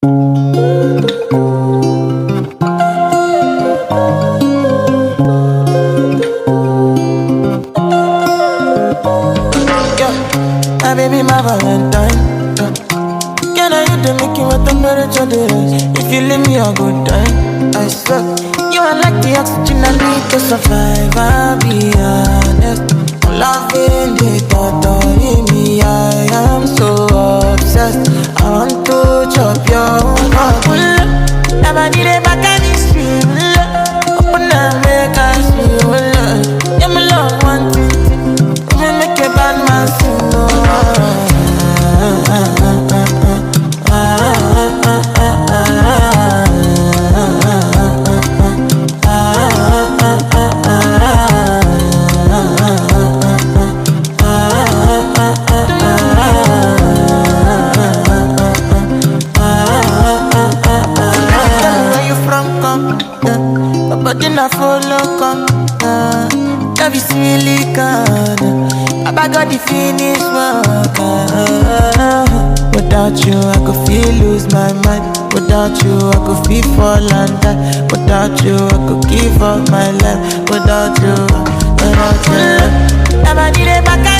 My baby, my Valentine. Can I hit the Mickey with temperature days? If you leave me a good time, I swear. You are like the oxygen I need to survive, I'll be honest. Loving the thought of me, I am so obsessed. I want to chop your heart. Never did it back at this street. Open up, make us feel. Yeah, my love, one thing. We make a bad man sing. But then I follow come, love is silicon. I got the finish work. Without you, I could feel lose my mind. Without you, I could feel fall and die. Without you, I could give up my life. Without you, Never did it back.